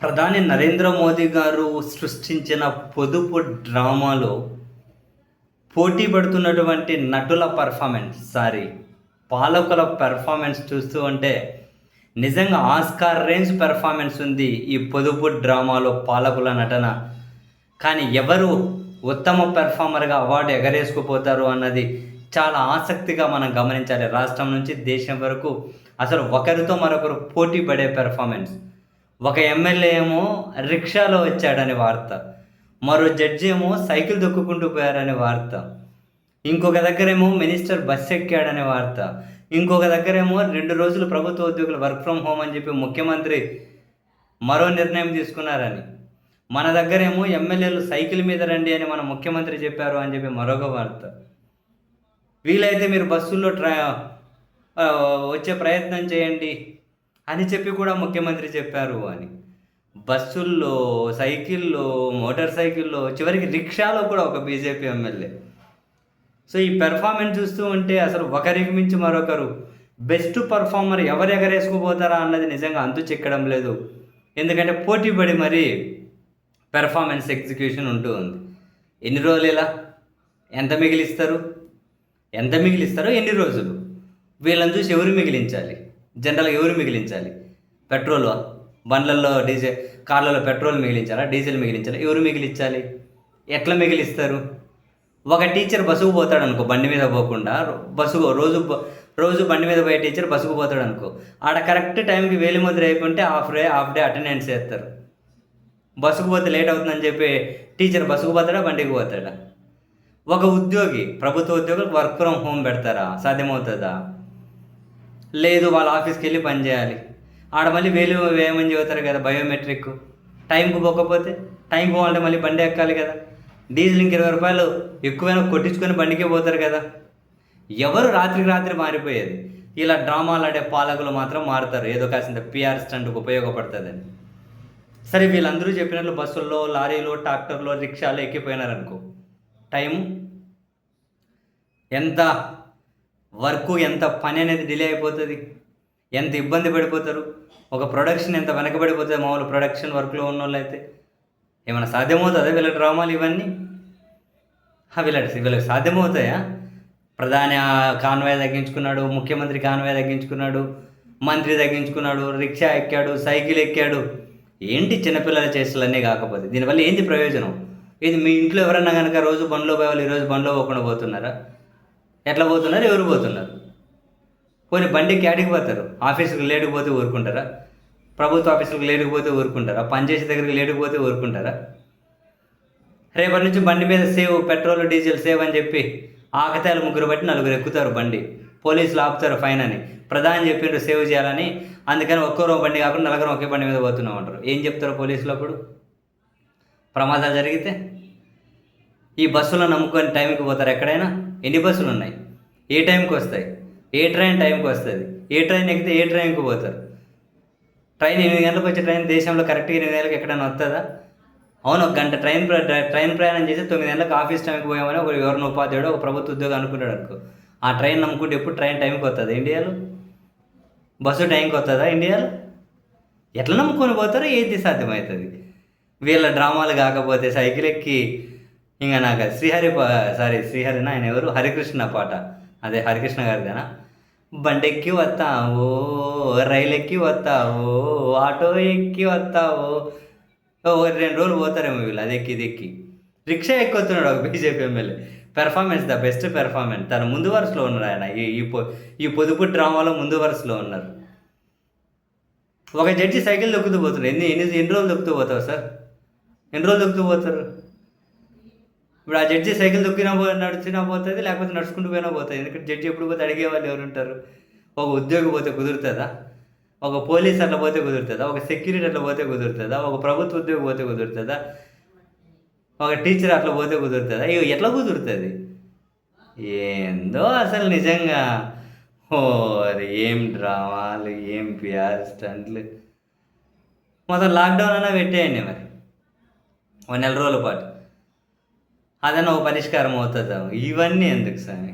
ప్రధాని నరేంద్ర మోదీ గారు సృష్టించిన పొదుపు డ్రామాలో పోటీ పడుతున్నటువంటి నటుల పాలకుల పెర్ఫార్మెన్స్ చూస్తూ ఉంటే నిజంగా ఆస్కార్ రేంజ్ పెర్ఫార్మెన్స్ ఉంది ఈ పొదుపు డ్రామాలో పాలకుల నటన. కానీ ఎవరు ఉత్తమ పెర్ఫార్మర్గా అవార్డు ఎగరేసుకుపోతారు అన్నది చాలా ఆసక్తిగా మనం గమనించాలి. రాష్ట్రం నుంచి దేశం వరకు అసలు ఒకరితో మరొకరు పోటీ పడే పెర్ఫార్మెన్స్. ఒక ఎమ్మెల్యే ఏమో రిక్షాలో వచ్చాడని వార్త, మరో జడ్జి ఏమో సైకిల్ దొక్కుకుంటూ పోయారనే వార్త, ఇంకొక దగ్గరేమో మినిస్టర్ బస్ ఎక్కాడనే వార్త, ఇంకొక దగ్గరేమో 2 రోజులు ప్రభుత్వ ఉద్యోగులు వర్క్ ఫ్రమ్ హోమ్ అని చెప్పి ముఖ్యమంత్రి మరో నిర్ణయం తీసుకున్నారని, మన దగ్గరేమో ఎమ్మెల్యేలు సైకిల్ మీద రండి అని మన ముఖ్యమంత్రి చెప్పారు అని చెప్పి మరొక వార్త. వీలైతే మీరు బస్సుల్లో వచ్చే ప్రయత్నం చేయండి అని చెప్పి కూడా ముఖ్యమంత్రి చెప్పారు అని. బస్సుల్లో, సైకిల్లో, మోటార్ సైకిల్లో, చివరికి రిక్షాలో కూడా ఒక బీజేపీ ఎమ్మెల్యే. సో ఈ పెర్ఫార్మెన్స్ చూస్తూ ఉంటే అసలు ఒకరికి మించి మరొకరు బెస్ట్ పర్ఫార్మర్ ఎవరు ఎగరేసుకుపోతారా అన్నది నిజంగా అంతు చిక్కడం లేదు. ఎందుకంటే పోటీ పడి మరీ పెర్ఫార్మెన్స్ ఎగ్జిక్యూషన్ ఉంటూ ఉంది. ఎన్ని రోజులు ఇలా ఎంత మిగిలిస్తారు ఎన్ని రోజులు? వీళ్ళని చూసి ఎవరు మిగిలించాలి? జనరల్గా ఎవరు మిగిలించాలి? పెట్రోల్ బండ్లలో కార్లలో పెట్రోల్ మిగిలించాలా, డీజిల్ మిగిలించాలా? ఎవరు మిగిలించాలి? ఎట్లా మిగిలిస్తారు? ఒక టీచర్ బస్సుకు పోతాడు అనుకో, బండి మీద పోకుండా రోజు బండి మీద పోయే టీచర్ బస్సుకు పోతాడు అనుకో, ఆడ కరెక్ట్ టైంకి వేలిముద్ర అయిపోతే హాఫ్ డే అటెండెన్స్ చేస్తారు. బస్సుకు పోతే లేట్ అవుతుందని చెప్పి టీచర్ బస్సుకు పోతాడా, బండికి పోతాడా? ఒక ఉద్యోగి, ప్రభుత్వ ఉద్యోగులు వర్క్ ఫ్రమ్ హోమ్ పెడతారా? సాధ్యమవుతుందా? లేదు, వాళ్ళ ఆఫీస్కి వెళ్ళి పని చేయాలి. ఆడ మళ్ళీ వేయమని చెబుతారు కదా బయోమెట్రిక్. టైంకి పోకపోతే, టైంకి పోవాలంటే మళ్ళీ బండి ఎక్కాలి కదా. డీజిల్ ఇంక 20 రూపాయలు ఎక్కువైనా కొట్టించుకొని బండికే పోతారు కదా. ఎవరు రాత్రికి రాత్రి మారిపోయేది? ఇలా డ్రామాలు ఆడే పాలకులు మాత్రం మారుతారు, ఏదో కాసింత పిఆర్ స్టంట్కి ఉపయోగపడుతుందని. సరే, వీళ్ళందరూ చెప్పినట్లు బస్సుల్లో, లారీలో, ట్రాక్టర్లో, రిక్షాలో ఎక్కిపోయినారనుకో, టైము ఎంత వర్క్, ఎంత పని అనేది డిలే అయిపోతుంది, ఎంత ఇబ్బంది పడిపోతారు. ఒక ప్రొడక్షన్ ఎంత వెనకబడిపోతుంది మామూలు ప్రొడక్షన్ వర్క్లో ఉన్న వాళ్ళు అయితే. ఏమైనా సాధ్యమవుతుందా వీళ్ళ డ్రామాలు ఇవన్నీ? వీళ్ళకి సాధ్యమవుతాయా? ప్రధాని కాన్వాయ్ తగ్గించుకున్నాడు, ముఖ్యమంత్రి కాన్వాయ్ తగ్గించుకున్నాడు, మంత్రి తగ్గించుకున్నాడు, రిక్షా ఎక్కాడు, సైకిల్ ఎక్కాడు. ఏంటి చిన్నపిల్లల చేష్టలన్నీ కాకపోతే దీనివల్ల ఏంటి ప్రయోజనం? ఇది మీ ఇంట్లో ఎవరన్నా కనుక రోజు బండ్లో పోవాలి, ఈరోజు బండ్లో పోకుండా పోతున్నారా? ఎట్లా పోతున్నారు? ఎవరు పోతున్నారు? పోనీ బండికి ఆడికి పోతారు, ఆఫీసుకు లేటుకు పోతే ఊరుకుంటారా? ప్రభుత్వ ఆఫీసులకు లేటుకుపోతే ఊరుకుంటారా? పనిచేసే దగ్గరికి లేటుకుపోతే ఊరుకుంటారా? రేపటి నుంచి బండి మీద సేవ్, పెట్రోల్ డీజిల్ సేవ్ అని చెప్పి ఆకతాయిలు 3 బట్టి 4 ఎక్కుతారు బండి, పోలీసులు ఆపుతారు ఫైన్ అని. ప్రధాని చెప్పిండ్రు సేవ్ చేయాలని, అందుకని ఒక్కరో బండి కాకుండా 4 ఒకే బండి మీద పోతున్నాం అంటారు. ఏం చెప్తారు పోలీసులు అప్పుడు? ప్రమాదాలు జరిగితే ఈ బస్సులో నమ్ముకొని టైంకి పోతారు ఎక్కడైనా? ఎన్ని బస్సులు ఉన్నాయి? ఏ టైంకి వస్తాయి? ఏ ట్రైన్ టైంకి వస్తుంది? ఏ ట్రైన్ ఎక్కితే ఏ ట్రైన్కి పోతారు? ట్రైన్ 8 గంటలకు వచ్చే ట్రైన్ దేశంలో కరెక్ట్గా 8 గంటలకు ఎక్కడైనా వస్తుందా? అవును, ఒక గంట ట్రైన్ ప్రయాణం చేసి 9 గంటలకు ఆఫీస్ టైంకి పోయామని ఎవరిని ఉపాధ్యాయుడు, ఒక ప్రభుత్వ ఉద్యోగం అనుకుంటాడు అనుకో, ఆ ట్రైన్ నమ్ముకుంటే ఎప్పుడు ట్రైన్ టైంకి వస్తుందా ఇండియాలో? బస్సు టైంకి వస్తుందా ఇండియాలో? ఎట్లా నమ్ముకొని పోతారో ఏది సాధ్యమవుతుంది? వీళ్ళ డ్రామాలు కాకపోతే సైకిల్ ఎక్కి ఇంకా నాకు శ్రీహరినా, ఆయన ఎవరు, హరికృష్ణ పాట, అదే హరికృష్ణ గారిదేనా, బండెక్కి వస్తావో, రైలు ఎక్కి వస్తావో, ఆటో ఎక్కి వస్తావో, 2 రోజులు పోతారేమో వీళ్ళు అది ఎక్కి. రిక్షా ఎక్కొస్తున్నాడు ఒక BJP MLA. Performance, the best performance. తన ముందు వరుసలో ఉన్నారు ఆయన. ఈ పొదుపు డ్రామాలో ముందు వరుసలో ఉన్నారు. ఒక జడ్జి సైకిల్ దొక్కుతూ పోతున్నాడు. ఎన్ని రోజులు దొక్కుతూ పోతావు సార్? ఎన్ని రోజులు దొక్కుతూ పోతారు? ఇప్పుడు ఆ జడ్జి సైకిల్ నడిచినా పోతుంది, లేకపోతే నడుచుకుంటూ పోయినా పోతుంది. ఎందుకంటే జడ్జి ఎప్పుడు పోతే అడిగే వాళ్ళు ఎవరు ఉంటారు? ఒక ఉద్యోగి పోతే కుదురుతుందా? ఒక పోలీస్ అట్లా పోతే కుదురుతుందా? ఒక సెక్యూరిటీ అట్లా పోతే కుదురుతుందా? ఒక ప్రభుత్వ ఉద్యోగి పోతే కుదురుతుందా? ఒక టీచర్ అట్లా పోతే కుదురుతుందా? ఎట్లా కుదురుతుంది? ఏందో అసలు నిజంగా. ఏం డ్రామాలు, ఏం పిఆర్ స్టంట్లు. మొత్తం లాక్డౌన్ అన్నా పెట్టేయండి మరి, 1 నెల రోజుల పాటు. అదన్నా ఒక పరిష్కారం అవుతుందా? ఇవన్నీ ఎందుకు సార్?